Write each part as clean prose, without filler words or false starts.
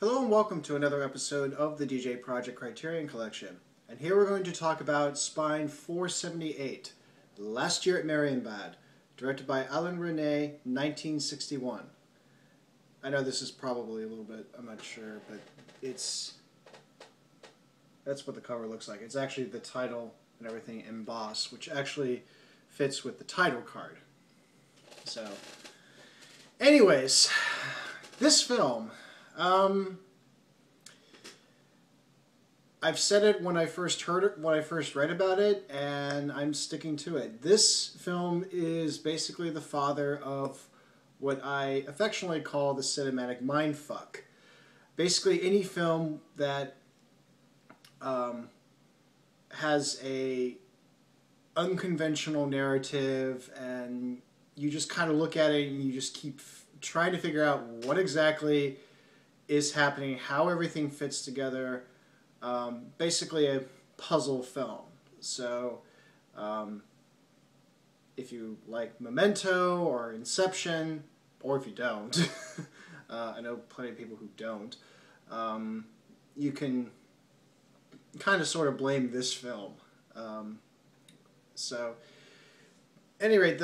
Hello and welcome to another episode of the djproject Criterion Collection. And here we're going to talk about Spine 478, Last Year at Marienbad, directed by Alain Resnais, 1961. I know this is probably a little bit, I'm not sure, but that's what the cover looks like. It's actually the title and everything embossed, which actually fits with the title card. So, anyways, this film, I've said it when I first heard it, when I first read about it, and I'm sticking to it. This film is basically the father of what I affectionately call the cinematic mindfuck. Basically, any film that has a unconventional narrative, and you just kind of look at it and you just keep trying to figure out what exactly is happening, how everything fits together. Basically a puzzle film. So if you like Memento or Inception, or if you don't, I know plenty of people who don't, you can kind of sort of blame this film. So, at any rate,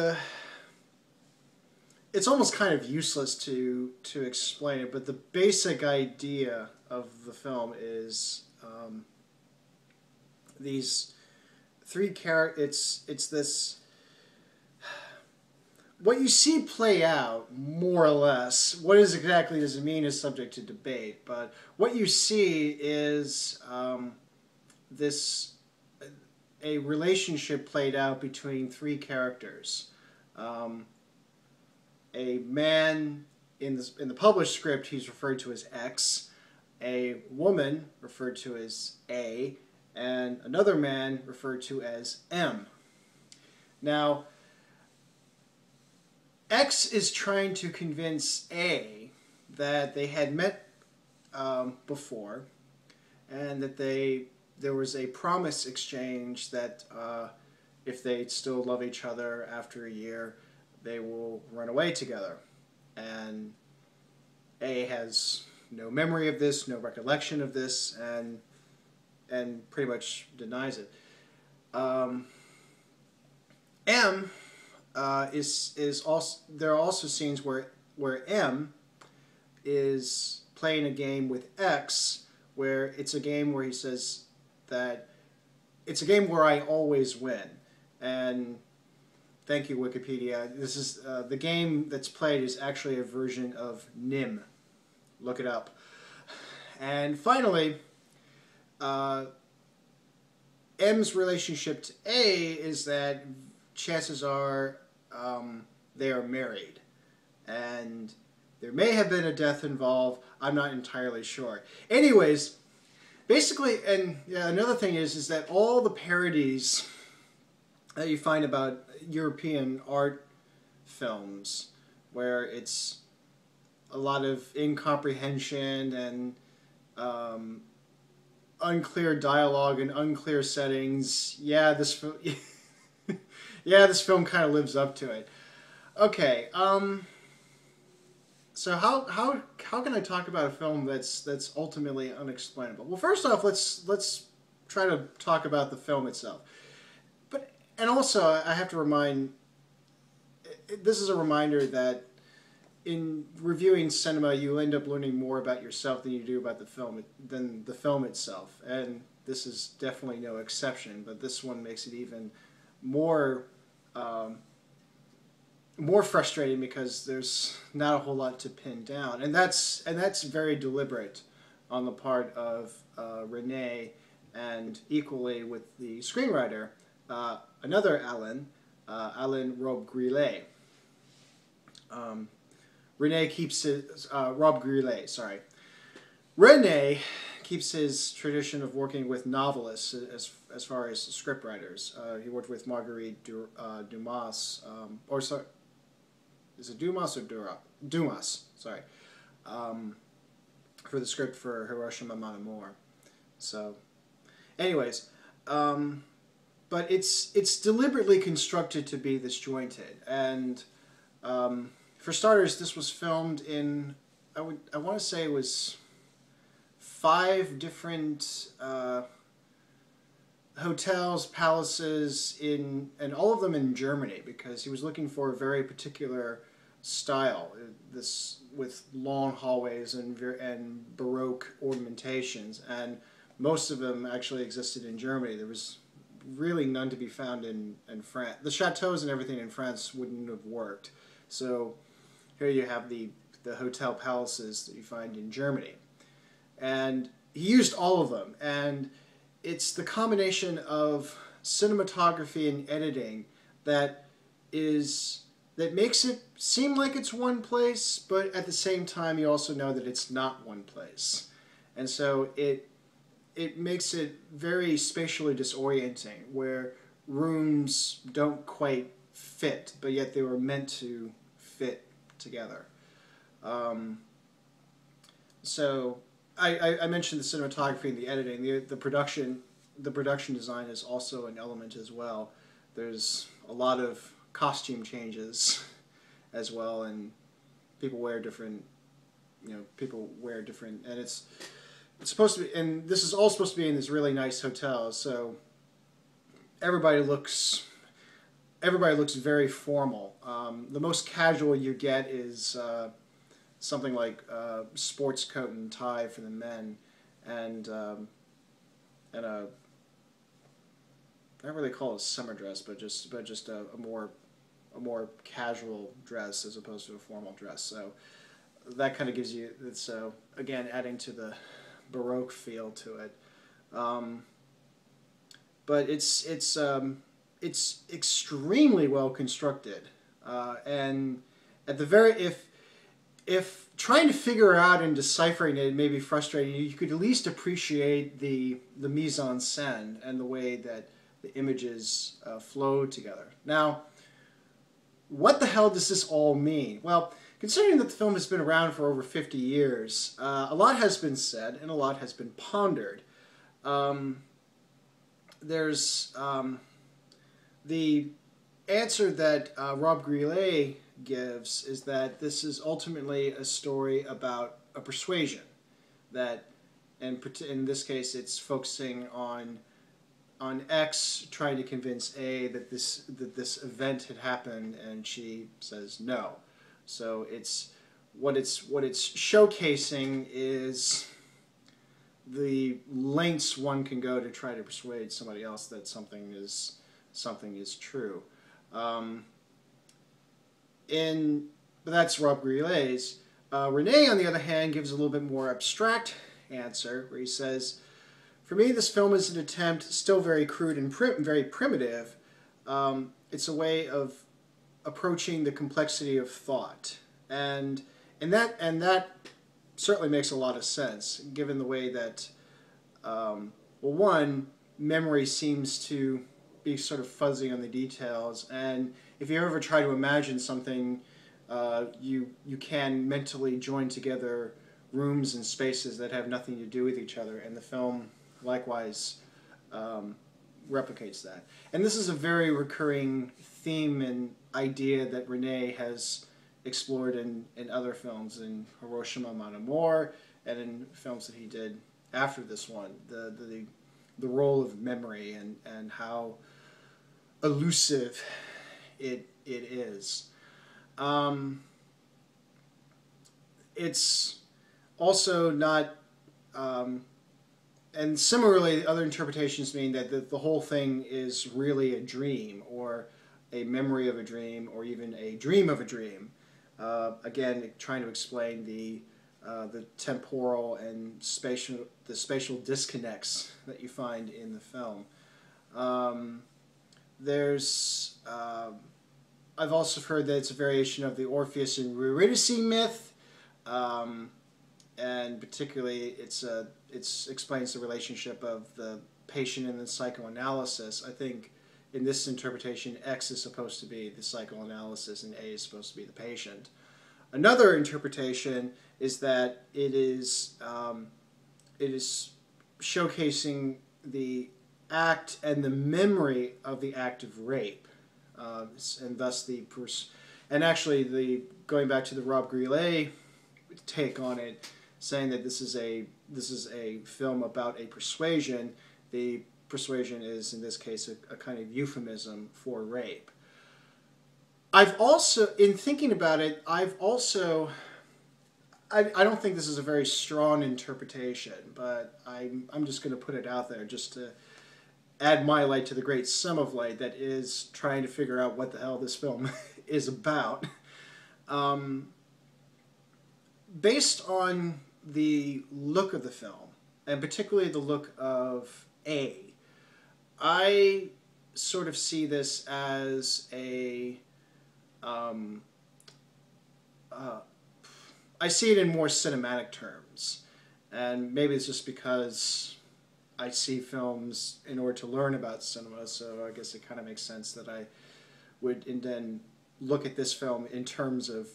it's almost kind of useless to explain it, but the basic idea of the film is these three characters. It's this. What you see play out, more or less, what exactly does it mean is subject to debate, but what you see is a relationship played out between three characters. A man, in the published script, he's referred to as X, a woman referred to as A, and another man referred to as M. Now, X is trying to convince A that they had met before, and that there was a promise exchange that if they still love each other after a year, they will run away together. And A has no memory of this, no recollection of this, and pretty much denies it. M is also, there are also scenes where M is playing a game with X, where it's a game where he says that it's a game where I always win. And thank you, Wikipedia. This is the game that's played is actually a version of NIM. Look it up. And finally, M's relationship to A is that chances are they are married. And there may have been a death involved. I'm not entirely sure. Anyways, basically, and yeah, another thing is that all the parodies that you find about European art films, where it's a lot of incomprehension and unclear dialogue and unclear settings. Yeah, this film, yeah, this film kind of lives up to it. Okay, so how can I talk about a film that's ultimately unexplainable? Well, first off, let's try to talk about the film itself. And also, I have to remind, this is a reminder that in reviewing cinema, you end up learning more about yourself than you do about the film itself. And this is definitely no exception, but this one makes it even more frustrating because there's not a whole lot to pin down. And that's very deliberate on the part of Resnais, and equally with the screenwriter, another Alain Resnais. Resnais keeps his Resnais keeps his tradition of working with novelists as far as scriptwriters. He worked with Marguerite Dumas, or sorry, is it Dumas or Dumas? Sorry, for the script for Hiroshima Mon Amour. So, anyways. But it's deliberately constructed to be disjointed, and for starters, this was filmed in I want to say it was 5 different hotels, palaces and all of them in Germany, because he was looking for a very particular style. This with long hallways and Baroque ornamentations, and most of them actually existed in Germany. There was really none to be found in France. The chateaus and everything in France wouldn't have worked. So here you have the hotel palaces that you find in Germany. And he used all of them. And it's the combination of cinematography and editing that makes it seem like it's one place, but at the same time you also know that it's not one place. And so it makes it very spatially disorienting, where rooms don't quite fit, but yet they were meant to fit together. So I mentioned the cinematography and the editing. The production design is also an element as well. There's a lot of costume changes as well, and people wear different, and it's supposed to be, and this is all supposed to be in this really nice hotel, so everybody looks very formal. The most casual you get is something like sports coat and tie for the men, and a, I don't really call it a summer dress, but just a more casual dress as opposed to a formal dress. So that kind of gives you, so again, adding to the Baroque feel to it. But it's extremely well constructed, and at the very, if trying to figure out and deciphering it may be frustrating, you could at least appreciate the mise en scène and the way that the images flow together. Now, what the hell does this all mean? Well, considering that the film has been around for over 50 years, a lot has been said and a lot has been pondered. There's the answer that Rob Grillet gives is that this is ultimately a story about a persuasion. That, and in this case, it's focusing on X trying to convince A that this event had happened, and she says no. So what it's showcasing is the lengths one can go to try to persuade somebody else that something is true. But that's Rob Grillet's. Resnais, on the other hand, gives a little bit more abstract answer, where he says, "For me, this film is an attempt, still very crude and very primitive. It's a way of approaching the complexity of thought, and that certainly makes a lot of sense, given the way that, well, one, memory seems to be sort of fuzzy on the details, and if you ever try to imagine something, you can mentally join together rooms and spaces that have nothing to do with each other, and the film likewise replicates that. And this is a very recurring theme and idea that Resnais has explored in other films, in Hiroshima Mon Amour, and in films that he did after this one, the role of memory and how elusive it is. It's also not, and similarly, other interpretations mean that the whole thing is really a dream, or a memory of a dream, or even a dream of a dream. Again, trying to explain the temporal and spatial disconnects that you find in the film. I've also heard that it's a variation of the Orpheus and Eurydice myth, and particularly it explains the relationship of the patient and the psychoanalysis. I think in this interpretation, X is supposed to be the psychoanalysis and A is supposed to be the patient. Another interpretation is that it is showcasing the act and the memory of the act of rape, and thus going back to the Rob Grillet take on it, saying that this is a film about a persuasion. The persuasion is, in this case, a kind of euphemism for rape. I've also, in thinking about it, I don't think this is a very strong interpretation, but I'm just going to put it out there just to add my light to the great sum of light that is trying to figure out what the hell this film is about. Based on the look of the film, and particularly the look of A, I sort of see this as a I see it in more cinematic terms, and maybe it's just because I see films in order to learn about cinema, so I guess it kind of makes sense that I would then look at this film in terms of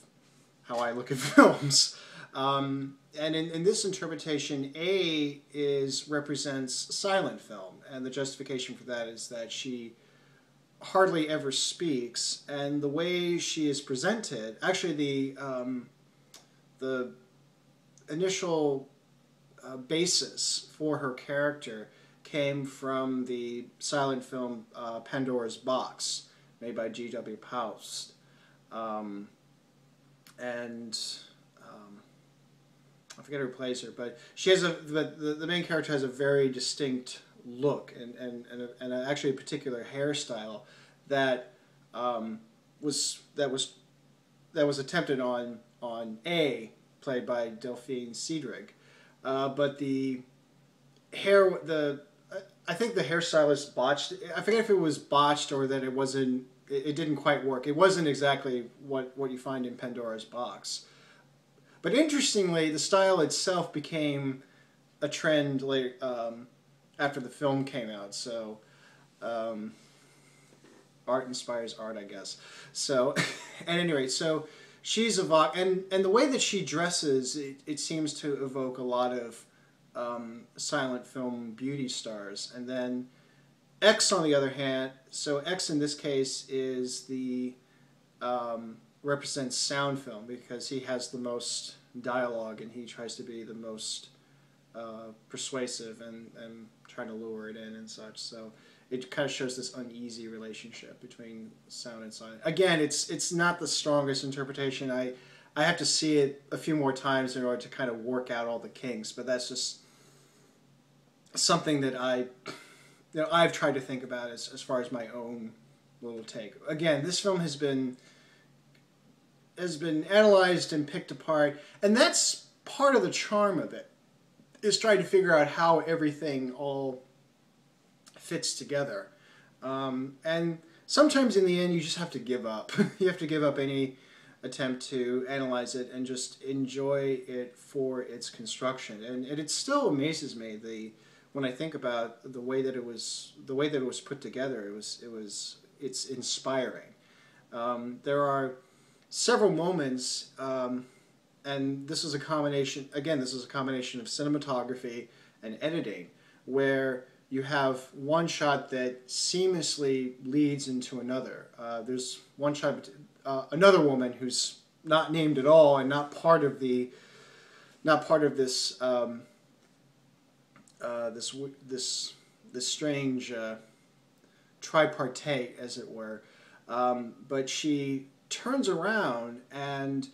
how I look at films. And in this interpretation, A represents silent film, and the justification for that is that she hardly ever speaks, and the way she is presented, actually the initial basis for her character came from the silent film Pandora's Box, made by G.W. Paust. I forget who plays her, but she has the main character has a very distinct look and actually a particular hairstyle that was attempted on A, played by Delphine Seyrig. But the hair, I think the hairstylist botched. I forget if it was botched or that it wasn't. It didn't quite work. It wasn't exactly what you find in Pandora's Box. But interestingly, the style itself became a trend later after the film came out. So art inspires art, I guess. So at any rate, so she's and the way that she dresses, it seems to evoke a lot of silent film beauty stars. And then X, on the other hand, so X in this case is the represents sound film because he has the most dialogue and he tries to be the most persuasive and trying to lure it in and such. So it kind of shows this uneasy relationship between sound and silent. Again, it's not the strongest interpretation. I have to see it a few more times in order to kind of work out all the kinks, but that's just something that I've tried to think about as far as my own little take. Again, this film has been analyzed and picked apart, and that's part of the charm of it, is trying to figure out how everything all fits together. And sometimes in the end you just have to give up. You have to give up any attempt to analyze it and just enjoy it for its construction. And it still amazes me when I think about the way that it was put together. It's inspiring. There are several moments, and this is a combination. Again, this is a combination of cinematography and editing, where you have one shot that seamlessly leads into another. There's one shot, another woman who's not named at all and not part of this this strange tripartite, as it were. But she turns around and,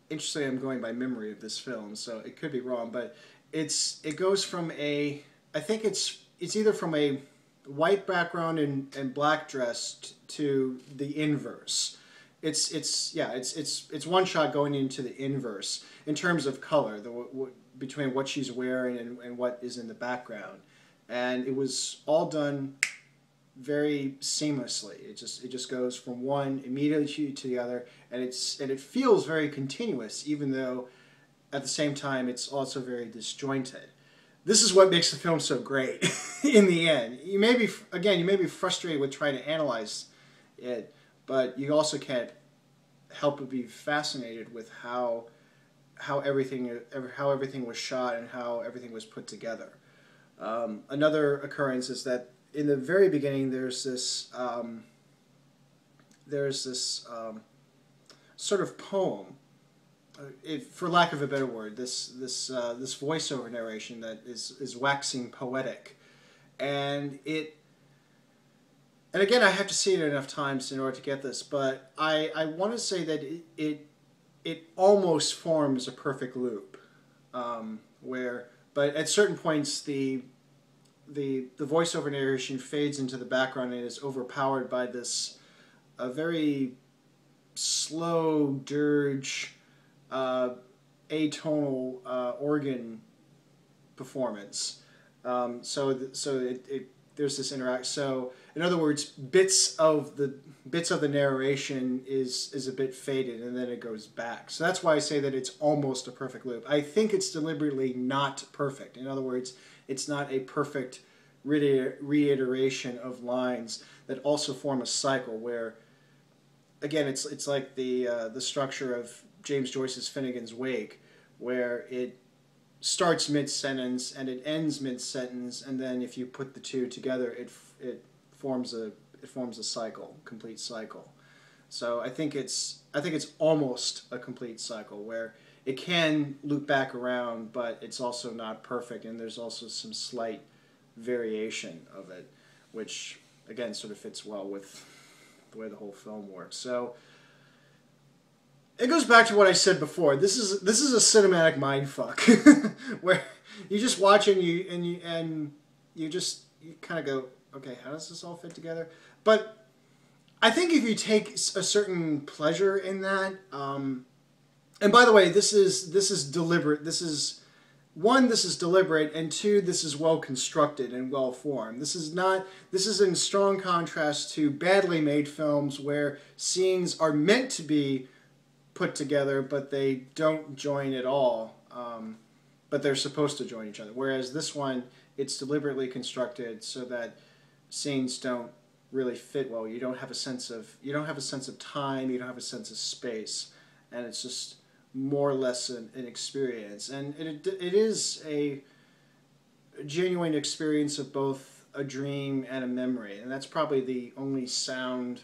interestingly, I'm going by memory of this film, so it could be wrong, but it goes from I think it's either from a white background and black dress to the inverse. It's one shot going into the inverse in terms of color, between what she's wearing and what is in the background, and it was all done very seamlessly. It just goes from one immediately to the other, and it feels very continuous, even though at the same time it's also very disjointed. This is what makes the film so great. In the end, you may be frustrated with trying to analyze it, but you also can't help but be fascinated with how everything was shot and how everything was put together. Another occurrence is that in the very beginning there's this sort of poem for lack of a better word, this voiceover narration that is waxing poetic, and again, I have to see it enough times in order to get this, but I want to say that it almost forms a perfect loop, but at certain points the voiceover narration fades into the background and is overpowered by this a very slow dirge, atonal organ performance. There's this interact. So in other words, bits of the narration is a bit faded, and then it goes back. So that's why I say that it's almost a perfect loop. I think it's deliberately not perfect. In other words, it's not a perfect reiteration of lines that also form a cycle where, again, it's like the structure of James Joyce's Finnegan's Wake, where it starts mid-sentence and it ends mid-sentence, and then if you put the two together, it forms a cycle, complete cycle. So I think it's almost a complete cycle where it can loop back around, but it's also not perfect, and there's also some slight variation of it, which again sort of fits well with the way the whole film works. So it goes back to what I said before. This is a cinematic mindfuck where you just watch and you kind of go, okay, how does this all fit together? But I think if you take a certain pleasure in that, and by the way, this is deliberate. This is deliberate, and two, this is well constructed and well formed. This is in strong contrast to badly made films where scenes are meant to be put together, but they don't join at all. But they're supposed to join each other. Whereas this one, it's deliberately constructed so that scenes don't really fit well. You don't have a sense of time. You don't have a sense of space, and it's just more or less an experience. And it is a genuine experience of both a dream and a memory, and that's probably the only sound,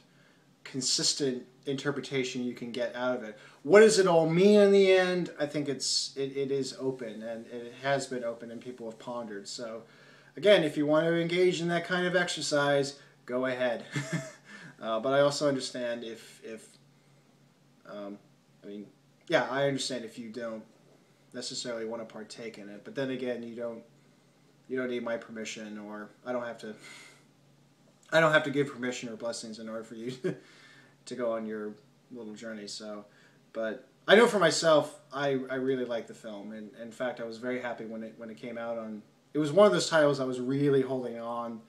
consistent interpretation you can get out of it. What does it all mean in the end? I think it is open, and it has been open, and people have pondered. So again, if you want to engage in that kind of exercise, go ahead. But I also understand I understand if you don't necessarily want to partake in it. But then again, you don't need my permission, or I don't have to give permission or blessings in order for you to go on your little journey. So, but I know for myself, I really like the film, and in fact, I was very happy when it came out on. It was one of those titles I was really holding on.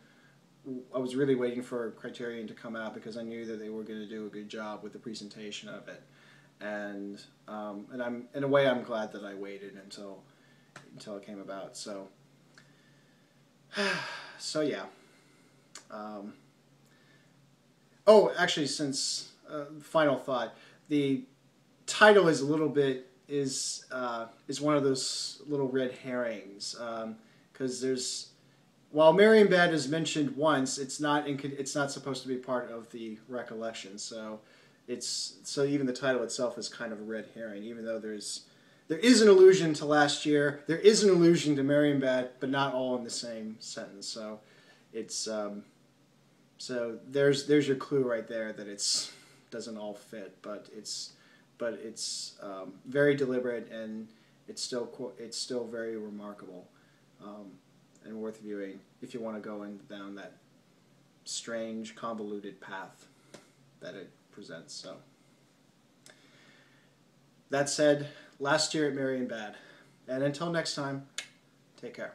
I was really waiting for Criterion to come out because I knew that they were going to do a good job with the presentation of it, and I'm in a way I'm glad that I waited until it came about. So yeah. Oh, actually, since final thought, the title is a little bit is one of those little red herrings, because while Marienbad is mentioned once, it's not supposed to be part of the recollection. So even the title itself is kind of a red herring, even though there is an allusion to last year, there is an allusion to Marienbad, but not all in the same sentence. So it's so there's your clue right there that it doesn't all fit, but it's very deliberate, and it's still very remarkable, and worth viewing if you want to go down that strange, convoluted path that it presents. So that said, last year at Marienbad, and until next time, take care.